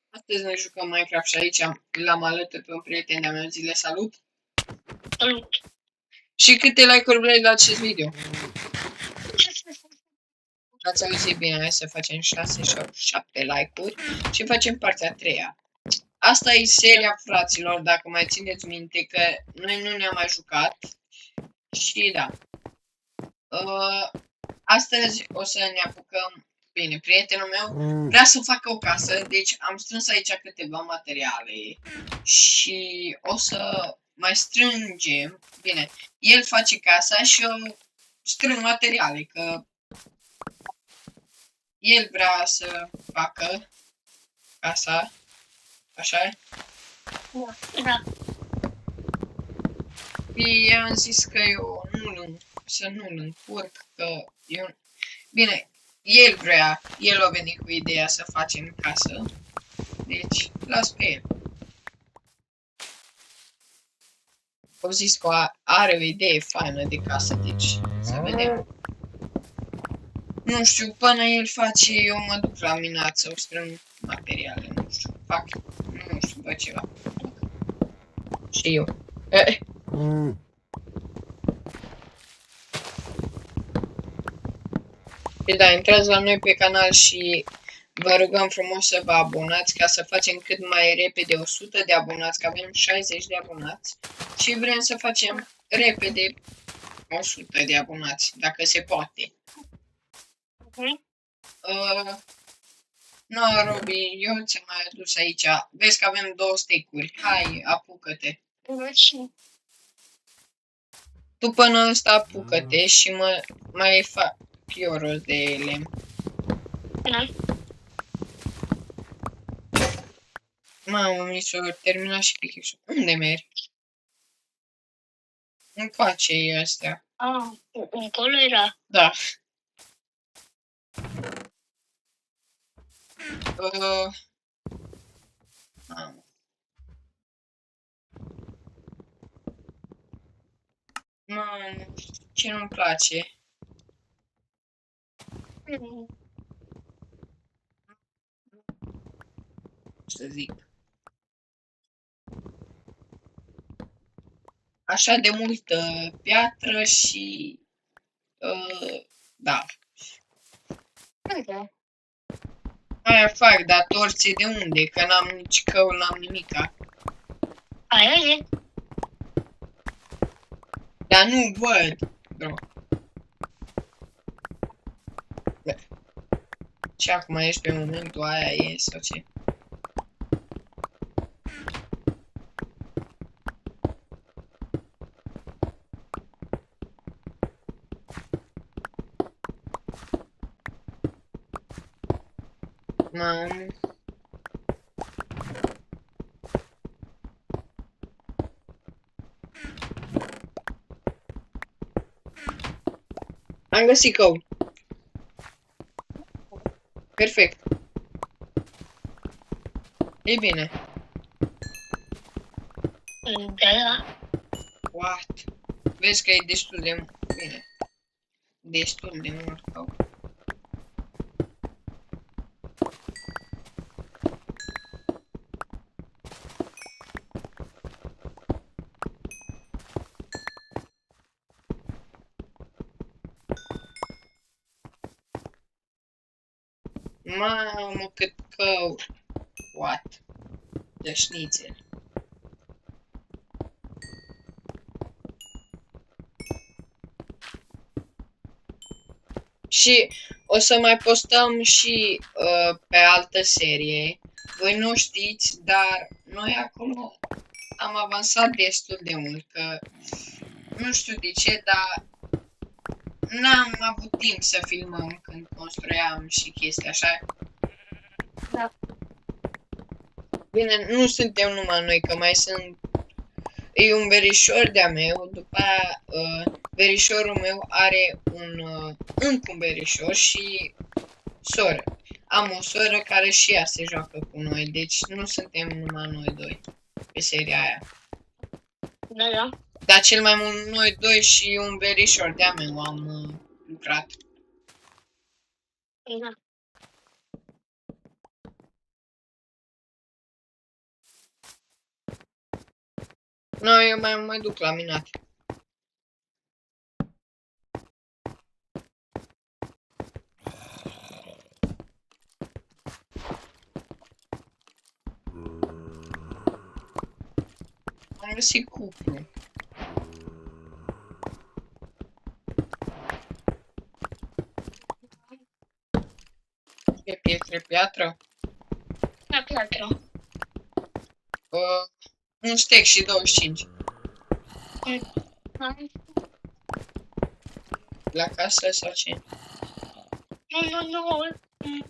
Astăzi ne jucăm Minecraft și aici l-am alături pe un prieten de-a meu. Zile, salut! Salut! Și câte like-uri vrei la acest video? Ați auzit bine, hai să facem 6 sau 7 like-uri și facem partea a treia. Asta e seria, fraților, dacă mai țineți minte că noi nu ne-am mai jucat. Și da. Astăzi o să ne apucăm. Bine, prietenul meu vrea să facă o casă, deci am strâns aici câteva materiale și o să mai strângem. Bine, el face casa și eu strâng materiale, că el vrea să facă casa, așa? Da. Și am zis că eu nu-l încurc, că eu... Bine, el a venit cu ideea să facem casă, deci las pe el. Au zis că are o idee faină de casă, deci să vedem. Nu știu, până el face, eu mă duc la minat sau strâng materiale, nu știu, nu știu, bă, ceva. Și eu. Și da, intrați la noi pe canal și vă rugăm frumos să vă abonați ca să facem cât mai repede 100 de abonați, că avem 60 de abonați și vrem să facem repede 100 de abonați, dacă se poate. No, Robi, eu ți-am mai adus aici. Vezi că avem 2 stick-uri. Hai, apucă-te. Tu până ăsta apucă-te și mai fac eu rost de lemn. Mamă, mi s-a terminat și pickaxe-ul. Unde mergi? Încoace e astea. Încolo era. Da. Mamă. Mamă, ce nu-mi place. Să zic. Așa de multă piatră și... da. Aia fac, dar torții de unde? Că n-am nici căul, n-am nimica. Aia e. Dar nu văd, bro. Și acum ești pe momentul aia e sau ce? Mamă. Am găsit căul. Perfect. E bine. Da. What? Vezi că e destul de bine. Destul de mult cău. Mamă, cât cău. What? De șnițel. Și o să mai postăm și pe altă serie. Voi nu știți, dar noi acolo am avansat destul de mult, că nu știu de ce, dar n-am avut timp să filmăm când construiam și chestii așa. Da. Bine, nu suntem numai noi, că mai sunt... E un verișor de-a meu, după aia verișorul meu are încă un verișor și soră. Am o soră care și ea se joacă cu noi, deci nu suntem numai noi doi pe seria aia. Da. Dar cel mai mult noi doi și un verișor de-a meu am lucrat. Da. Nu, eu mai duc la minat. Am găsit cuplu. E pietre, piatră? La piatră. Un steak și 25. La casă sau ce?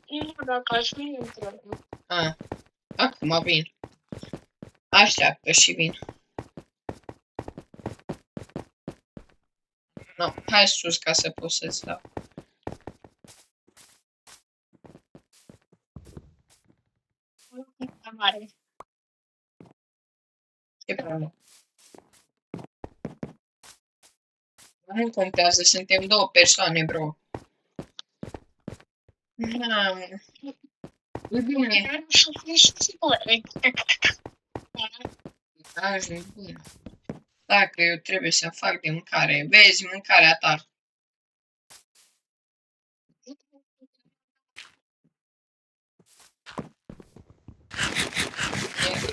Nu, dacă să nu intră. Acum vin. Așteaptă și vin. No, hai sus ca să pot să-ți dau. Mare. Ce problemă? Nu contează, suntem două persoane, bro. E bine. Aș nebun. Dacă eu trebuie să fac de mâncare, vezi mâncarea ta.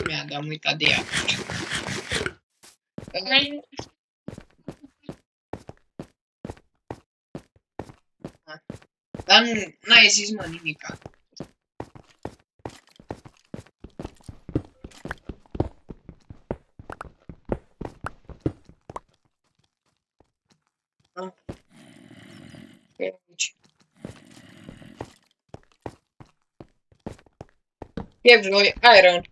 Mi-a dat, am uitat de ea. Dar n-ai zis, mă, nimica. E voi, iron.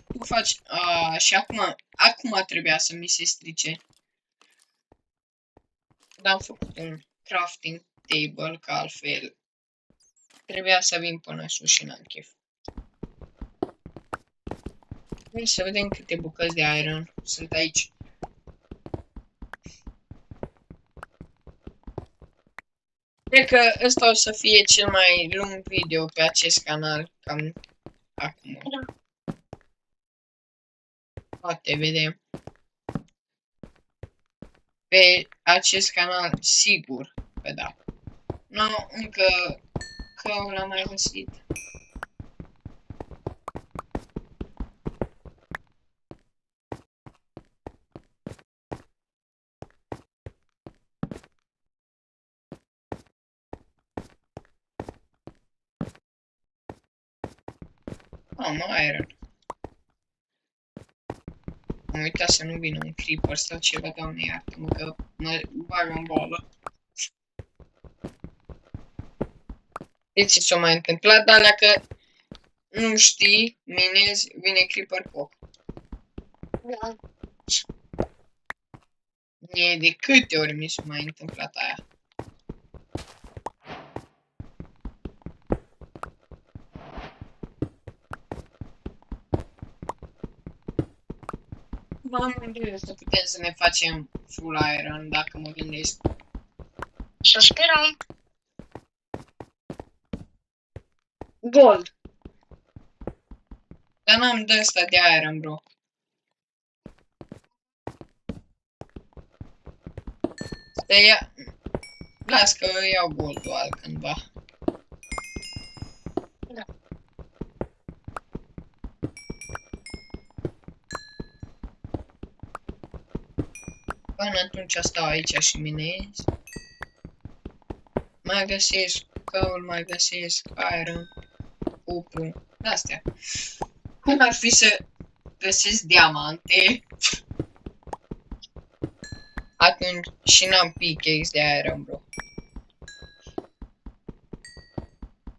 Tu faci... și acum trebuia să mi se strice. Dar am făcut un crafting table, că altfel trebuia să vin până sus și n-am chef. Hai să vedem câte bucăți de iron sunt aici. Cred că ăsta o să fie cel mai lung video pe acest canal, cam acum. Poate vedem. Pe acest canal, sigur că da. Nu, încă că l-am mai găsit. Am iron. Am uitat să nu vină un creeper sau ceva, Doamne iartă-mă că mă bag în boală. Deci ce s-a mai întâmplat, dar dacă nu știi, minezi, vine creeper pop. Da. E de câte ori mi s-a mai întâmplat aia. M-am gândit să putem să ne facem full iron, dacă mă gândesc. Să sperăm. Gold. Dar n-am de ăsta de iron, bro. Să ia... Las că iau gold-ul altcândva. Da. Până atunci stau aici și minez. Mai găsesc coal, mai găsesc iron, cupru, astea. Cum ar fi să găsesc diamante? Atunci și n-am pickaxe de iron, bro.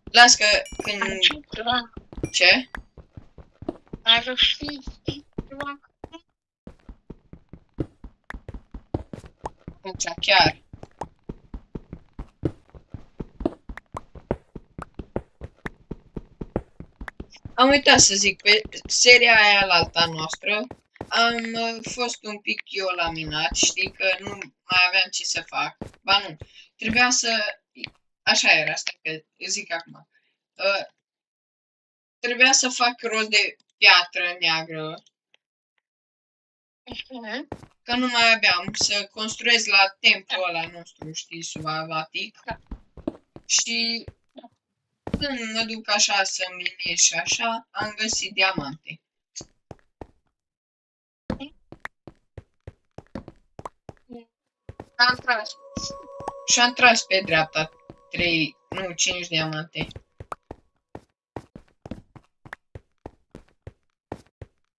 Las că când... Ce? Ar fi ceva. Atunci chiar. Am uitat să zic, pe seria aia la alta noastră am fost un pic eu la minat, știi că nu mai aveam ce să fac. Ba nu, trebuia să... Așa era asta, că zic acum. Trebuia să fac rost de piatră neagră. Că nu mai aveam să construiesc la templul ăla nostru, știi, subavatic. Și când mă duc așa să minez și așa, am găsit diamante. Am tras. Și am tras pe dreapta 5 diamante.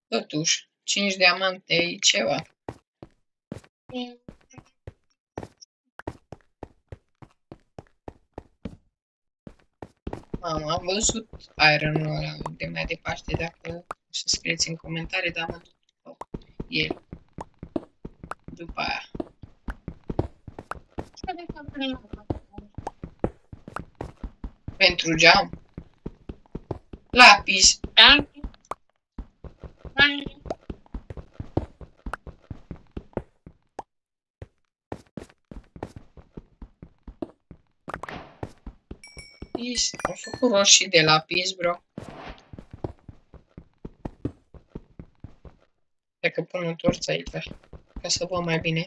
Totuși, 5 diamante e ceva. Am văzut iron-ul ăla de mai departe, dacă o să scrieți în comentarii, dar mă duc el. După aia. Pentru geam. Lapis. Da? Am făcut roșii de lapis, bro. Dacă pun un torț aici, ca să văd mai bine.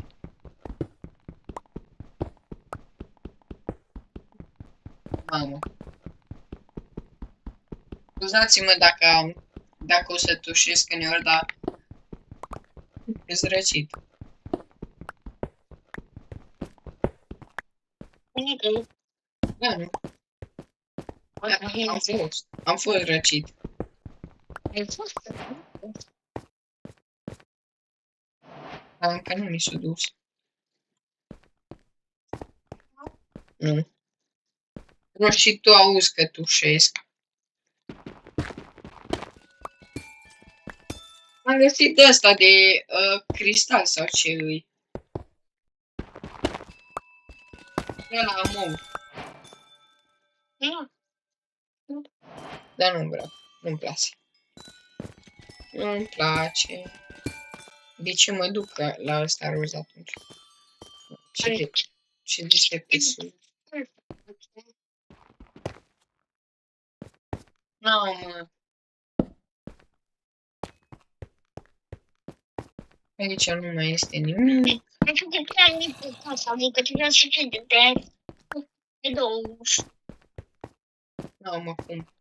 Mamă. Scuzați-mă dacă o să tușesc în ori, dar e răcit. Da, nu. Am fost răcit. Dar încă nu mi s-a dus. Nu. Și tu auzi că tușesc. Am găsit de ăsta de cristal sau ce îi. Ăla amou. Dar nu vreau. Nu-mi place. Nu-mi place. De ce mă duc la ăsta roz atunci? Ce deștept sunt. Nu, mă. Aici nu mai este nimic. Adică trebuie să fie de 20. Nu, mă, cum?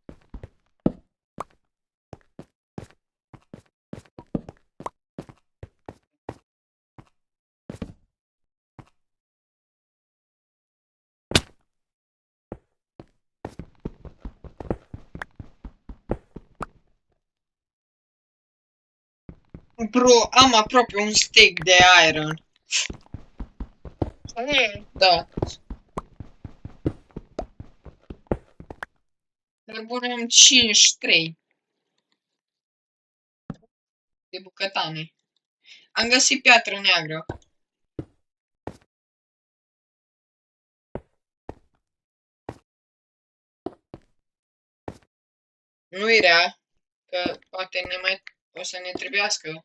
Bro, am aproape un steak de iron. Da. Dar bun, am 53 de bucătane. Am găsit piatră neagră. Nu-i rea, că poate o să ne trebuiască.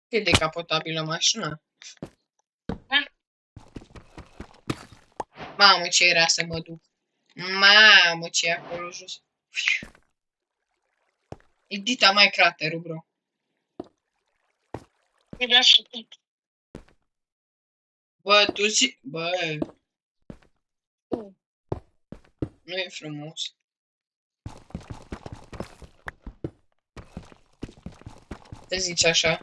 E decapotabilă mașina. Mamă, ce era să mă duc. Mamă, ce e acolo jos. E dita mai craterul, bro. Bă, tu zi... Bă... Nu e frumos. Te zici așa.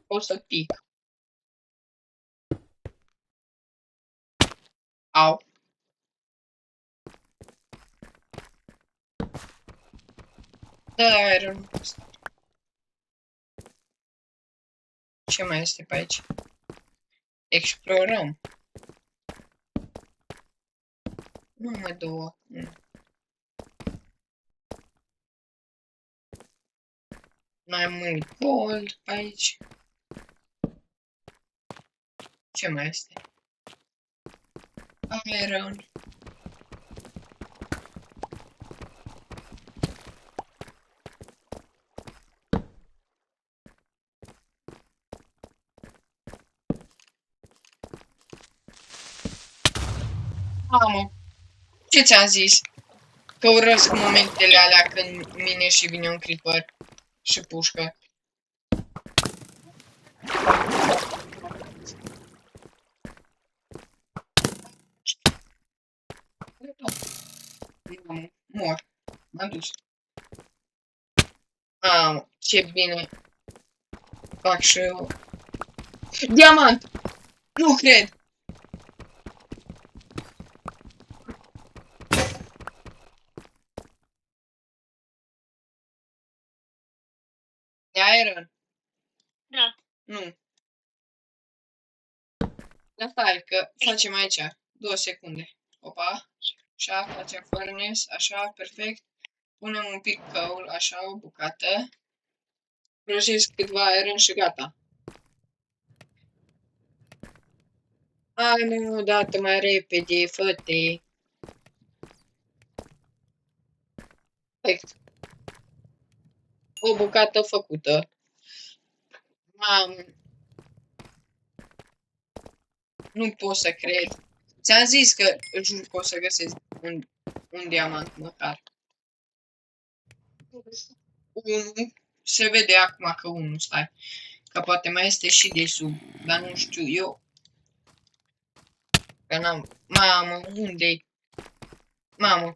O să pic. Au. Da, iron. Ce mai este pe aici? Explorăm. Numai două. Mai mult gold pe aici. Ce mai este? Iron. Mamă, ce ți-am zis? Că urăsc momentele alea când mine și vine un creeper și pușcă. Mor. M-am dus. Mamă, ce bine. Fac și eu. Diamant! Nu cred! E iron? Da. Nu. Dar stai, că facem aici 2 secunde. Opa. Așa, facem furnace, așa, perfect. Punem un pic coal, așa, o bucată. Prăjesc câtva iron și gata. Hai mă, odată mai repede, fă-te. Perfect. O bucată făcută. Nu pot să cred. Ți-am zis că jur că o să găsesc un diamant măcar. Unul. Se vede acum că unul, stai. Că poate mai este și de sub, dar nu știu eu. Că n-am... Mamă, unde-i? Mamă.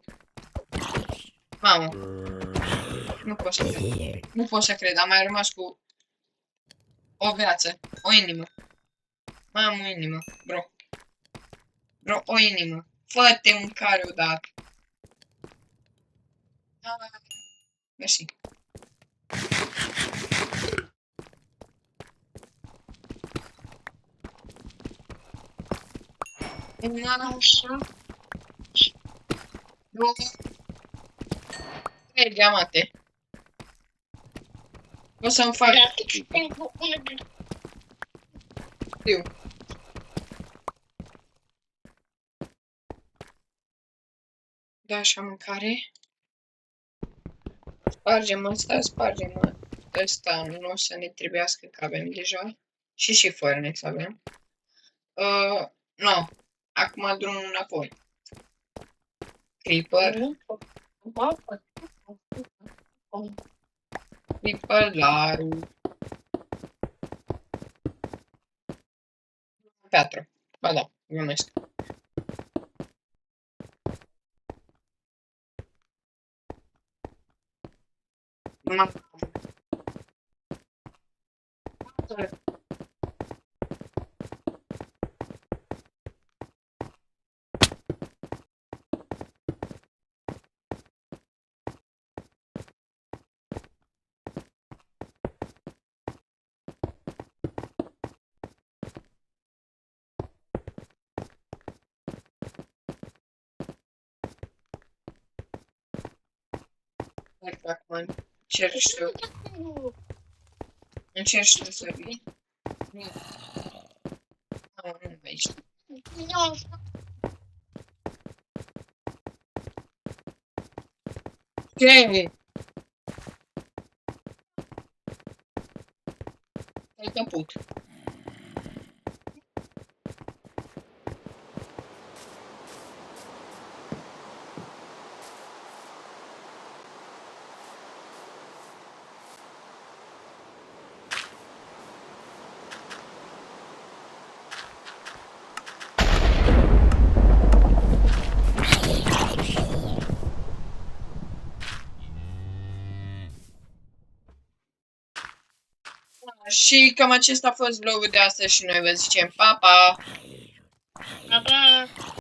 Mamă. Nu pot să cred. Nu pot să cred, am mai rămas cu o viață, o inimă. Mamă, o inimă, bro. Bro, o inimă. Fă-te mâncare odată. Mersi. Așa. 3 diamante. O să-mi fac... Știu. Da, așa mâncare. Spargem asta, spargem ăsta. Nu o să ne trebuiască că avem deja. Și furnace avem. No. Acum drumul înapoi. Creeper. Creeper, laru. Piatră. Ba da, glumesc. Acum încerc să vin. Nu, nu aici. Ce? Ai caput. Și cam acesta a fost vlogul de astăzi și noi vă zicem pa, pa!